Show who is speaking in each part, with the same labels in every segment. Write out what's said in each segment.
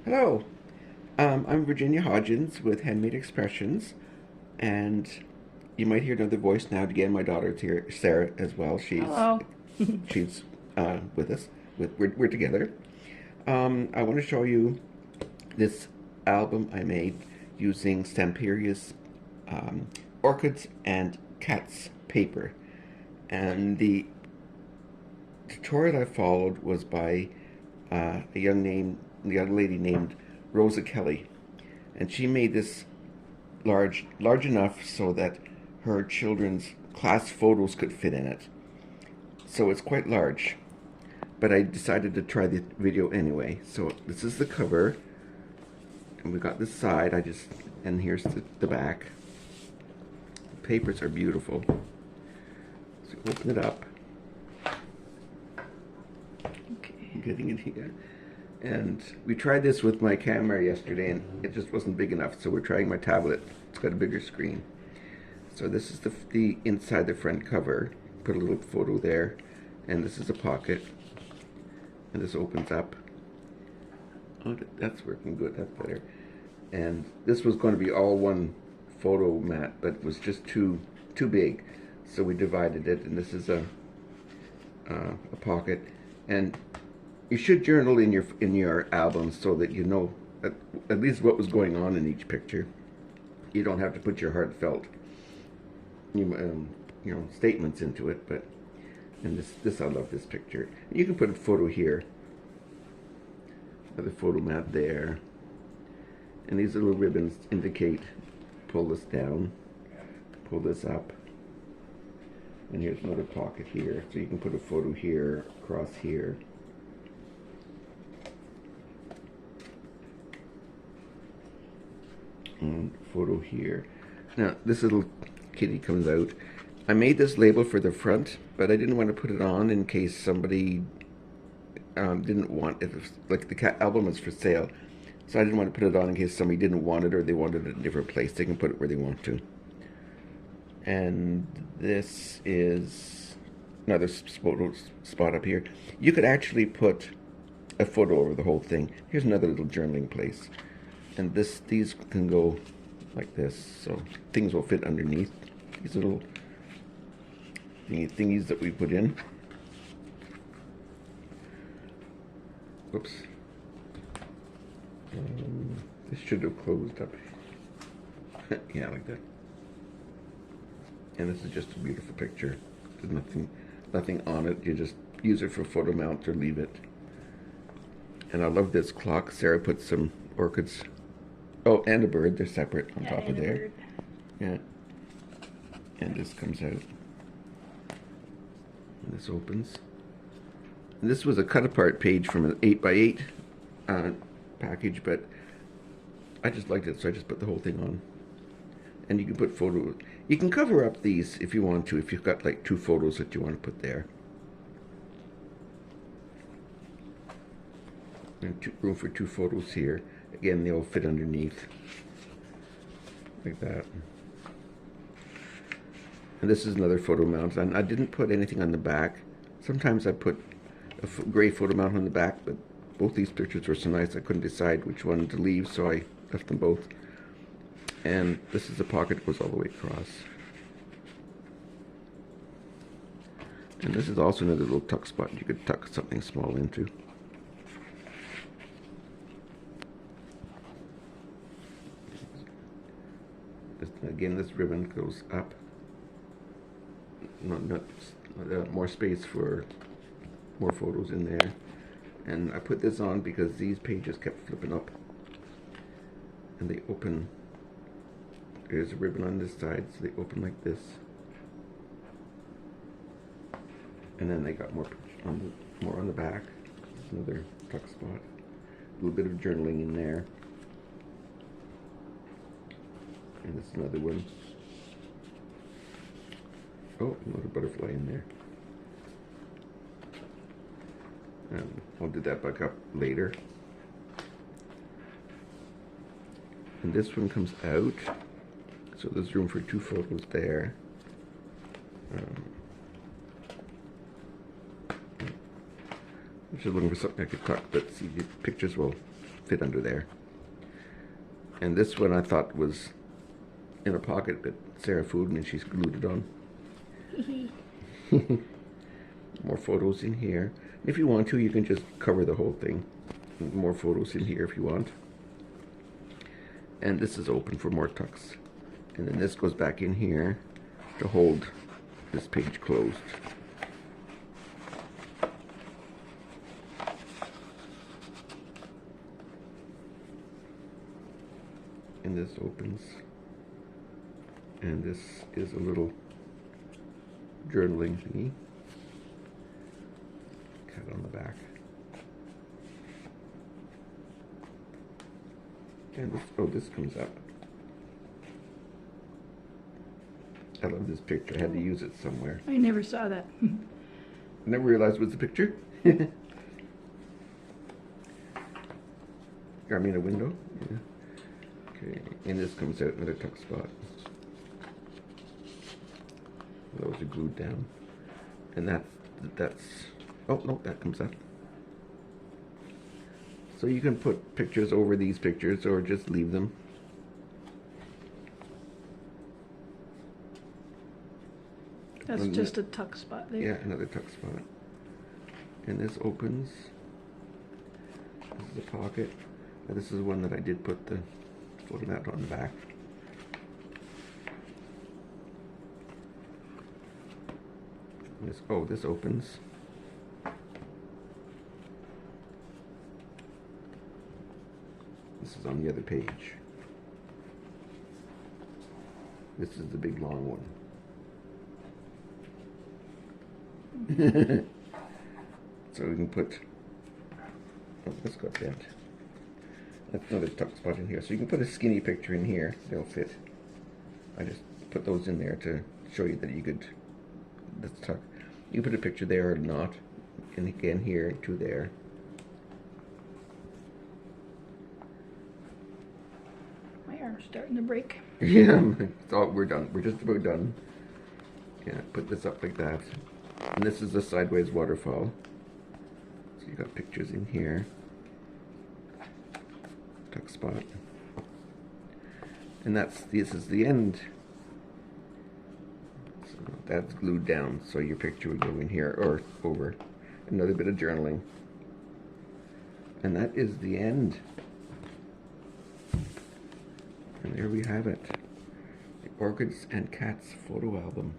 Speaker 1: Hello, I'm Virginia Hodgins with Handmade Expressions, and you might hear another voice now. Again, my daughter's here, Sarah, as well.
Speaker 2: Hello.
Speaker 1: She's with us. We're together. I want to show you this album I made using Stamperia's Orchids and Cats paper, and the tutorial I followed was by a young lady named Rosa Kelly, and she made this large enough so that her children's class photos could fit in it. So it's quite large, but I decided to try the video anyway. So this is the cover, and we got this side. And here's the back. The papers are beautiful. So open it up.
Speaker 2: Okay.
Speaker 1: Getting it here. And we tried this with my camera yesterday and it just wasn't big enough, so we're trying my tablet. It's got a bigger screen. So this is the inside the front cover. Put a little photo there, and this is a pocket, and this opens up. Oh, that's working good, that's better. And this was going to be all one photo mat, but it was just too big, so we divided it, and this is a pocket. And you should journal in your albums so that you know at least what was going on in each picture. You don't have to put your heartfelt statements into it, but and this I love this picture. You can put a photo here, another photo mat there, and these little ribbons indicate pull this down, pull this up, and here's another pocket here, so you can put a photo here, across here. And photo here. Now this little kitty comes out. I made this label for the front, but I didn't want to put it on in case somebody didn't want it. Like the cat album is for sale, so I didn't want to put it on in case somebody didn't want it or they wanted it in a different place. They can put it where they want to. And this is another photo spot up here. You could actually put a photo over the whole thing. Here's another little journaling place. And these can go like this, so things will fit underneath these little thingies that we put in. Whoops. This should have closed up. Yeah, like that. And this is just a beautiful picture. There's nothing on it. You just use it for photo mount or leave it. And I love this clock. Sarah put some orchids. Oh, and a bird. They're separate on top of there.
Speaker 2: Bird.
Speaker 1: Yeah. And this comes out. And this opens. And this was a cut apart page from an 8x8 package, but I just liked it, so I just put the whole thing on. And you can put photos. You can cover up these if you want to, if you've got like 2 photos that you want to put there. And room for 2 photos here. Again, they'll fit underneath like that. And this is another photo mount. And I didn't put anything on the back. Sometimes I put a gray photo mount on the back, but both these pictures were so nice I couldn't decide which one to leave, so I left them both. And this is the pocket that goes all the way across. And this is also another little tuck spot you could tuck something small into. Again, this ribbon goes up. More space for more photos in there. And I put this on because these pages kept flipping up. And they open. There's a ribbon on this side, so they open like this. And then they got more on the back. There's another tuck spot. A little bit of journaling in there. And this is another one. Oh, another butterfly in there. And I'll do that back up later. And this one comes out. So there's room for 2 photos there. I'm just looking for something I could tuck, but see, the pictures will fit under there. And this one I thought was in a pocket, but Sarah food and she's glued it on. More photos in here. If you want to, you can just cover the whole thing. More photos in here if you want. And this is open for more tucks. And then this goes back in here to hold this page closed. And this opens. And this is a little journaling thingy. Cat on the back. And this, oh, this comes up. I love this picture. I had to use it somewhere.
Speaker 2: I never saw that.
Speaker 1: I never realized it was a picture. I mean a window. Yeah. Okay, and this comes out another tuck spot. Those are glued down, and that's. Oh no, that comes up. So you can put pictures over these pictures, or just leave them.
Speaker 2: That's just a tuck spot there.
Speaker 1: Yeah, another tuck spot. And this opens. This is a pocket. Now, this is one that I did put the photo mat on the back. This, oh, this opens. This is on the other page. This is the big long one. So we can put, oh, this got bent. That's another tuck spot in here. So you can put a skinny picture in here, they'll fit. I just put those in there to show you that you could, that's tuck. You can put a picture there or not. And again here, two there.
Speaker 2: My arm's starting to break.
Speaker 1: Yeah, it's all, we're done. We're just about done. Yeah, put this up like that. And this is a sideways waterfall. So you got pictures in here. Tuck spot. And this is the end. So that's glued down, so your picture would go in here or over. Another bit of journaling. And that is the end. And there we have it. The Orchids and Cats photo album.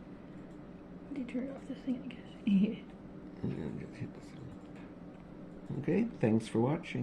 Speaker 2: Did you turn off this thing, I guess?
Speaker 1: Okay, thanks for watching.